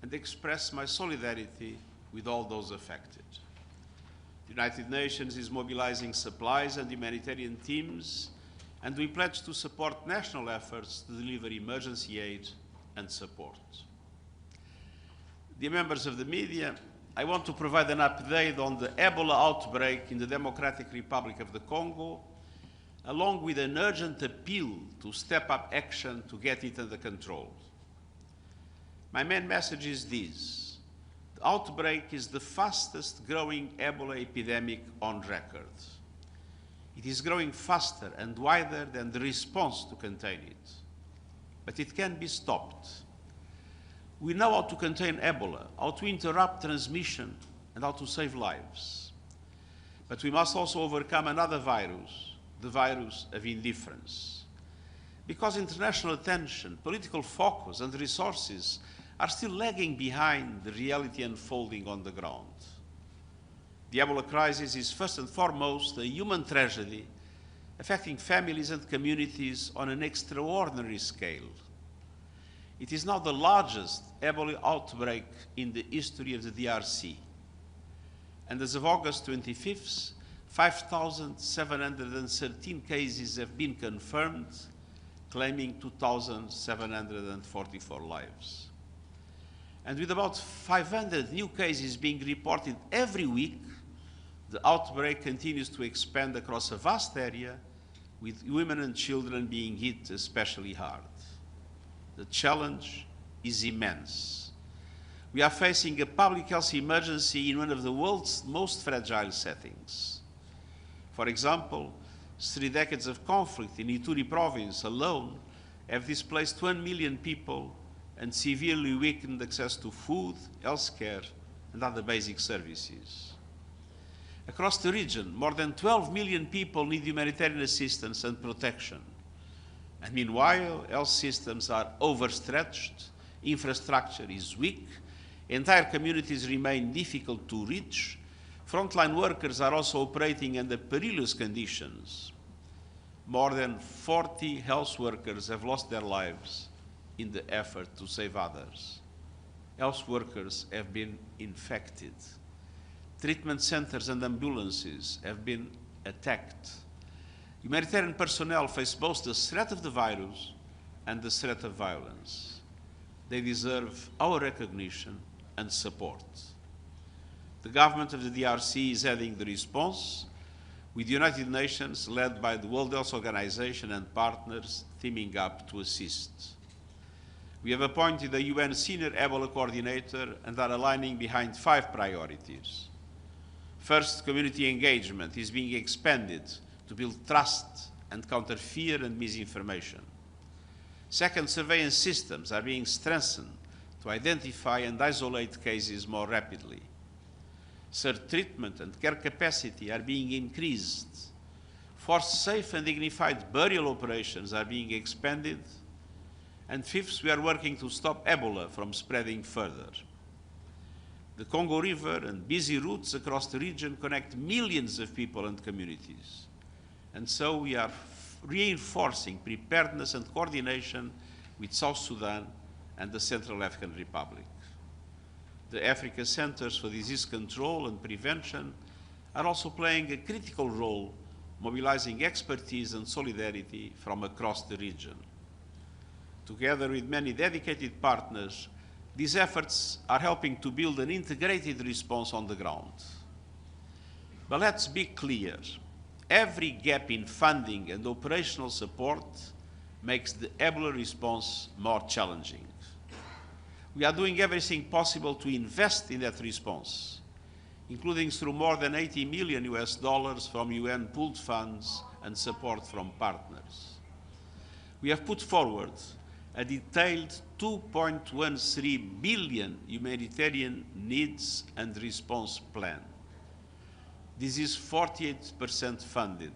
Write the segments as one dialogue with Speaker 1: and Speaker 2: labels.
Speaker 1: and express my solidarity with all those affected. The United Nations is mobilizing supplies and humanitarian teams, and we pledge to support national efforts to deliver emergency aid and support. Dear members of the media, I want to provide an update on the Ebola outbreak in the Democratic Republic of the Congo, along with an urgent appeal to step up action to get it under control. My main message is this: the outbreak is the fastest growing Ebola epidemic on record. It is growing faster and wider than the response to contain it. But it can be stopped. We know how to contain Ebola, how to interrupt transmission, and how to save lives. But we must also overcome another virus, the virus of indifference. Because international attention, political focus, and resources are still lagging behind the reality unfolding on the ground. The Ebola crisis is first and foremost a human tragedy affecting families and communities on an extraordinary scale. It is now the largest Ebola outbreak in the history of the DRC. And as of August 25th, 5,713 cases have been confirmed, claiming 2,744 lives. And with about 500 new cases being reported every week, the outbreak continues to expand across a vast area, with women and children being hit especially hard. The challenge is immense. We are facing a public health emergency in one of the world's most fragile settings. For example, 3 decades of conflict in Ituri province alone have displaced 1 million people and severely weakened access to food, healthcare, and other basic services. Across the region, more than 12 million people need humanitarian assistance and protection. And meanwhile, health systems are overstretched, infrastructure is weak, entire communities remain difficult to reach, frontline workers are also operating under perilous conditions. More than 40 health workers have lost their lives in the effort to save others. Health workers have been infected. Treatment centers and ambulances have been attacked. Humanitarian personnel face both the threat of the virus and the threat of violence. They deserve our recognition and support. The government of the DRC is heading the response, with the United Nations, led by the World Health Organization and partners, teaming up to assist. We have appointed a UN senior Ebola coordinator and are aligning behind 5 priorities. First, community engagement is being expanded to build trust and counter fear and misinformation. Second, surveillance systems are being strengthened to identify and isolate cases more rapidly. Third, treatment and care capacity are being increased. Fourth, safe and dignified burial operations are being expanded. And fifth, we are working to stop Ebola from spreading further. The Congo River and busy routes across the region connect millions of people and communities. And so we are reinforcing preparedness and coordination with South Sudan and the Central African Republic. The Africa Centers for Disease Control and Prevention are also playing a critical role, mobilizing expertise and solidarity from across the region. Together with many dedicated partners, these efforts are helping to build an integrated response on the ground. But let's be clear. Every gap in funding and operational support makes the Ebola response more challenging. We are doing everything possible to invest in that response, including through more than $80 million from UN pooled funds and support from partners. We have put forward a detailed $2.13 billion humanitarian needs and response plan. This is 48% funded,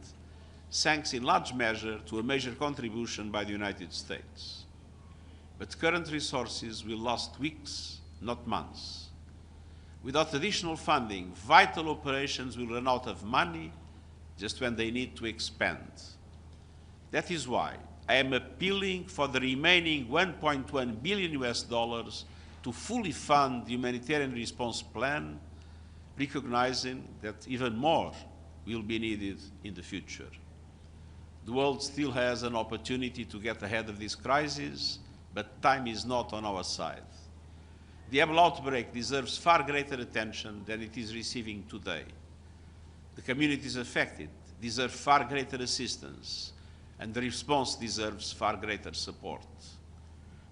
Speaker 1: thanks in large measure to a major contribution by the United States. But current resources will last weeks, not months. Without additional funding, vital operations will run out of money just when they need to expand. That is why I am appealing for the remaining $1.1 billion to fully fund the humanitarian response plan, recognizing that even more will be needed in the future. The world still has an opportunity to get ahead of this crisis, but time is not on our side. The Ebola outbreak deserves far greater attention than it is receiving today. The communities affected deserve far greater assistance, and the response deserves far greater support.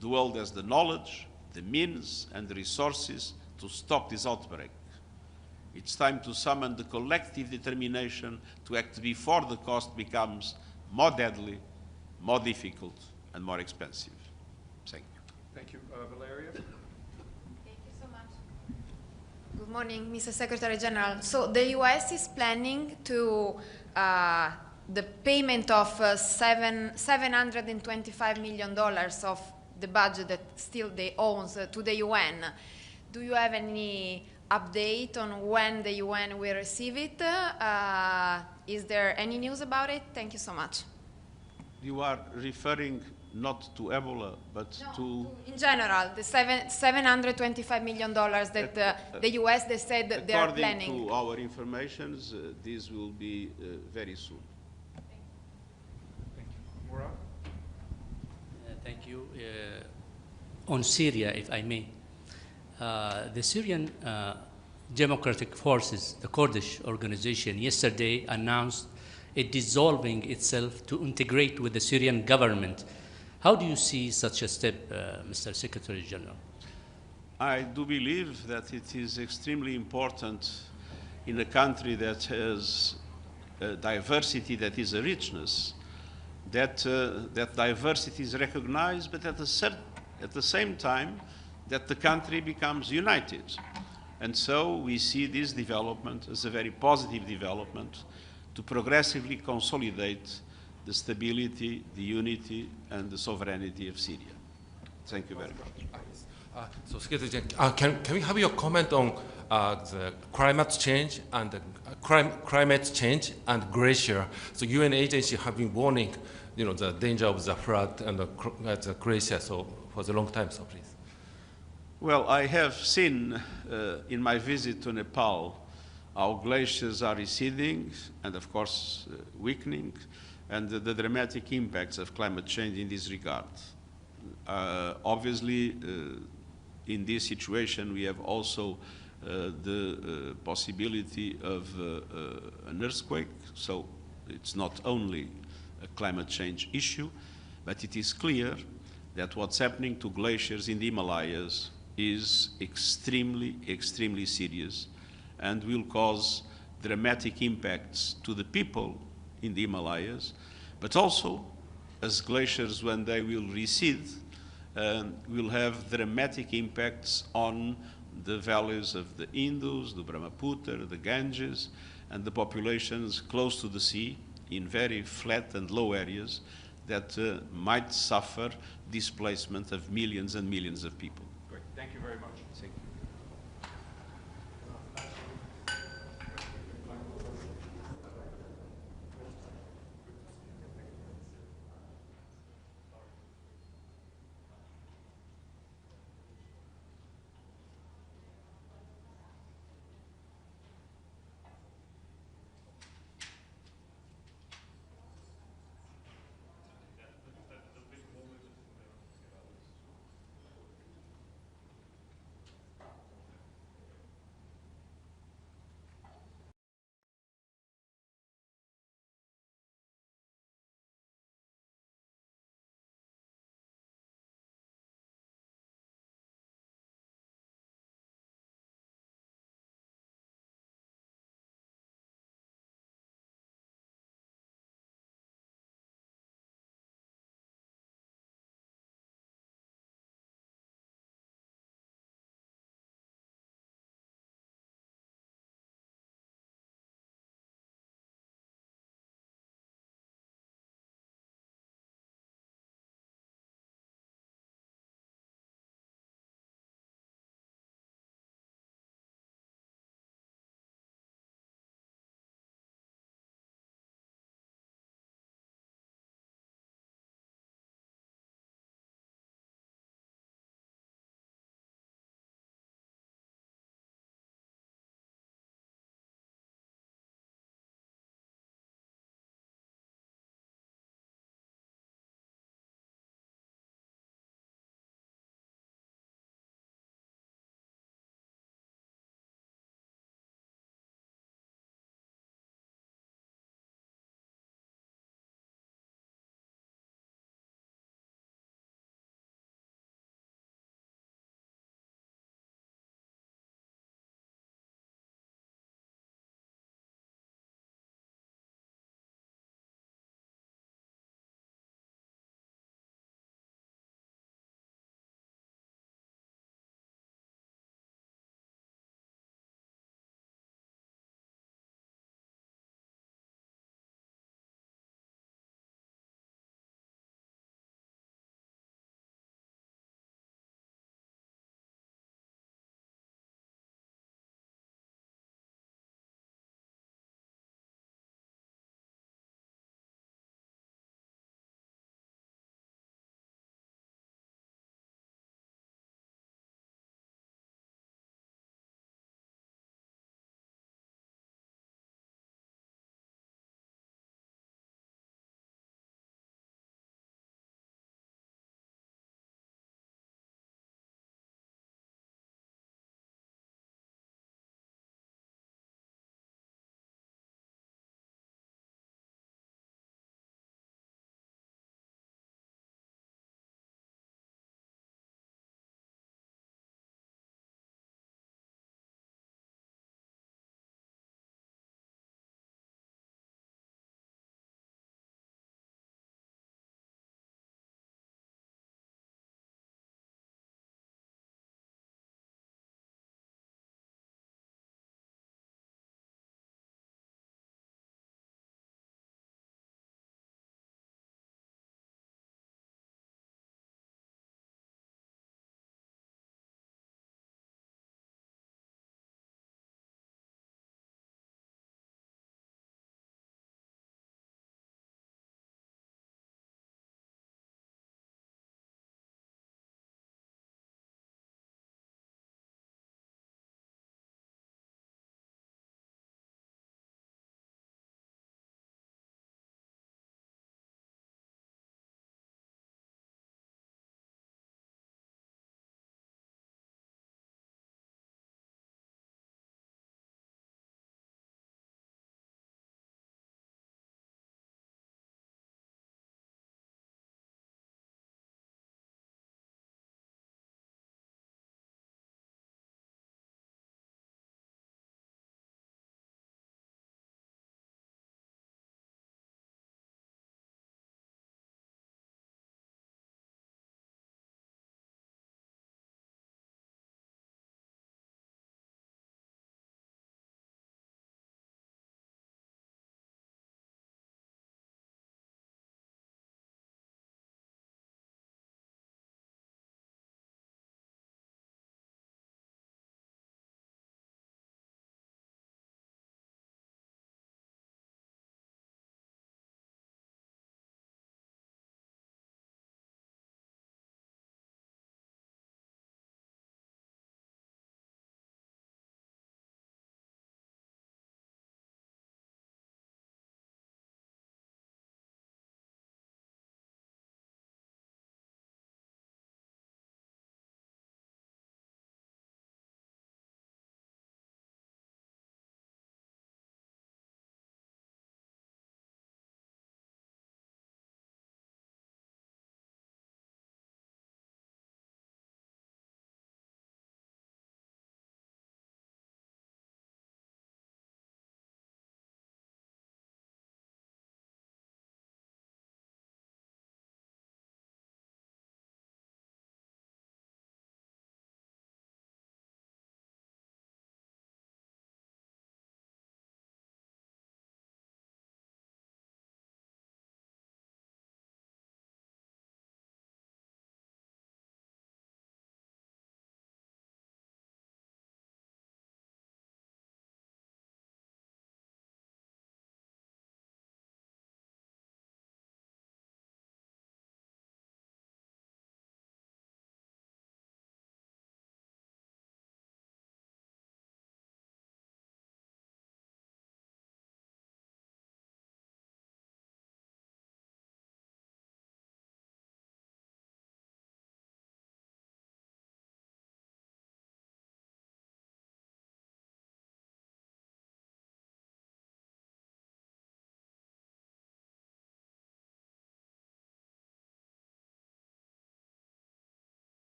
Speaker 1: The world has the knowledge, the means, and the resources to stop this outbreak. It's time to summon the collective determination to act before the cost becomes more deadly, more difficult, and more expensive. Thank you.
Speaker 2: Thank you. Valeria?
Speaker 3: Thank you so much. Good morning, Mr. Secretary General. So the US is planning to the payment of $725 million of the budget that still they owns to the UN. Do you have any update on when the UN will receive it? Is there any news about it? Thank you so much.
Speaker 1: You are referring not to Ebola, but to...
Speaker 3: In general, the $725 million that the US, they said that they are planning.
Speaker 1: According to our information, this will be very soon.
Speaker 2: Thank you. Murad?
Speaker 4: Thank you. On Syria, if I may, the Syrian Democratic Forces, the Kurdish organization, yesterday announced it dissolving itself to integrate with the Syrian government. How do you see such a step, Mr. Secretary General?
Speaker 1: I do believe that it is extremely important in a country that has a diversity that is a richness, that diversity is recognized, but at the same time that the country becomes united. And so we see this development as a very positive development to progressively consolidate the stability, the unity, and the sovereignty of Syria. Thank you very much.
Speaker 5: So, Secretary, can we have your comment on the climate change and glacier? So, UN agency have been warning, the danger of the flood and the glacier for a long time. So, please.
Speaker 1: Well, I have seen in my visit to Nepal how glaciers are receding and, of course, weakening, and the dramatic impacts of climate change in this regard. Obviously, in this situation, we have also the possibility of an earthquake, so it's not only a climate change issue, but it is clear that what's happening to glaciers in the Himalayas is extremely, extremely serious and will cause dramatic impacts to the people in the Himalayas, but also, as glaciers, when they will recede, will have dramatic impacts on the valleys of the Indus, the Brahmaputra, the Ganges, and the populations close to the sea in very flat and low areas that might suffer displacement of millions and millions of people.
Speaker 2: Great. Thank you very much.
Speaker 1: Thank you.